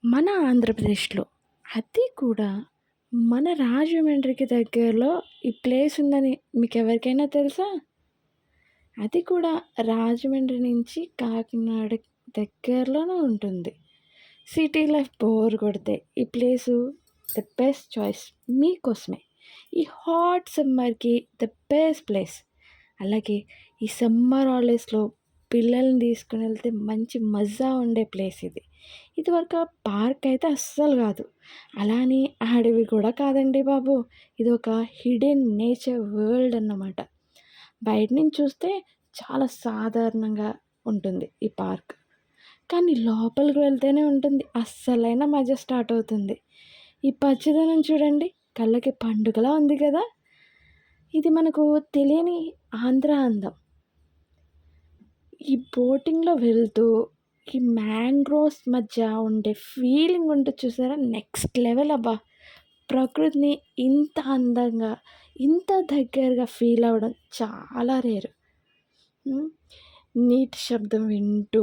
మన ఆంధ్రప్రదేశ్‌లో అది కూడా మన రాజమండ్రికి దగ్గరలో ఈ ప్లేస్ ఉందని మీకెవరికైనా తెలుసా? అది కూడా రాజమండ్రి నుంచి కాకినాడ దగ్గరలోనే ఉంటుంది. సిటీ లైఫ్ బోర్ కొడితే ఈ ప్లేసు ద బెస్ట్ చాయిస్ మీకోసమే. ఈ హాట్ సమ్మర్‌కి ద బెస్ట్ ప్లేస్. అలాగే ఈ సమ్మర్ హాలిడేస్‌లో పిల్లల్ని తీసుకొని వెళ్తే మంచి మజా ఉండే ప్లేస్ ఇది. ఇదివరకు పార్క్ అయితే అస్సలు కాదు. అలా అని అడవి కూడా కాదండి బాబు. ఇదొక హిడెన్ నేచర్ వరల్డ్ అన్నమాట. బయట నుంచి చూస్తే చాలా సాధారణంగా ఉంటుంది ఈ పార్క్. కానీ లోపలికి వెళ్తేనే ఉంటుంది అస్సలైన మజా స్టార్ట్ అవుతుంది. ఈ పచ్చదనం చూడండి, కళ్ళకి పండుగలా ఉంది కదా! ఇది మనకు తెలియని ఆంధ్ర అందం. ఈ బోటింగ్‌లో వెళ్తూ, ఈ మ్యాంగ్రోవ్స్ మధ్య ఉండే ఫీలింగ్ ఉంటది చూసారా? నెక్స్ట్ లెవెల్ అబ్బా! ప్రకృతిని ఇంత అందంగా, ఇంత దగ్గరగా ఫీల్ అవ్వడం చాలా రేర్. హ్మ్. నీటి శబ్దం వింటూ,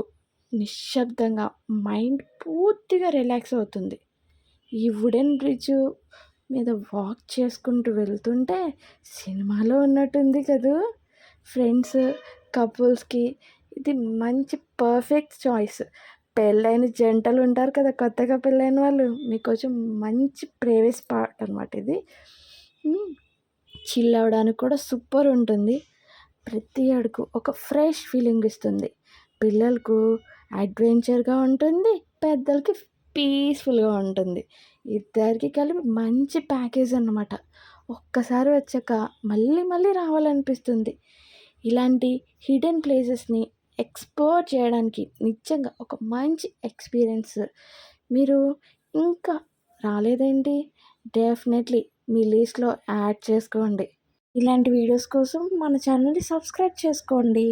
నిశ్శబ్దంగా మైండ్ పూర్తిగా రిలాక్స్ అవుతుంది. ఈ వుడెన్ బ్రిడ్జ్ మీద వాక్ చేసుకుంటూ వెళ్తుంటే సినిమాలో ఉన్నట్టుంది కదూ! ఫ్రెండ్స్, కపుల్స్‌కి ఇది మంచి పర్ఫెక్ట్ చాయిస్. పెళ్ళైన జంటలు ఉంటారు కదా! కొత్తగా పెళ్ళైన వాళ్ళు మీకోసం మంచి ప్రైవేట్ స్పాట్ అనమాట ఇది. హ్మ్. చిల్ అవ్వడానికి కూడా సూపర్ ఉంటుంది. ప్రతి అడుగు ఒక ఫ్రెష్ ఫీలింగ్ ఇస్తుంది. పిల్లలకు అడ్వెంచర్‌గా ఉంటుంది. పెద్దలకి పీస్‌ఫుల్‌గా ఉంటుంది. ఇద్దరికీ కలిపి మంచి ప్యాకేజ్ అన్నమాట. ఒక్కసారి వచ్చాక మళ్ళీ మళ్ళీ రావాలనిపిస్తుంది. ఇలాంటి హిడెన్ ప్లేసెస్‌ని ఎక్స్‌ప్లోర్ చేయడానికి నిజంగా ఒక మంచి ఎక్స్‌పీరియన్స్. మీరు ఇంకా రాలేదేంటి? డెఫినెట్‌లీ మీ లిస్ట్‌లో యాడ్ చేసుకోండి. ఇలాంటి వీడియోస్ కోసం మన ఛానల్‌ని సబ్స్క్రైబ్ చేసుకోండి.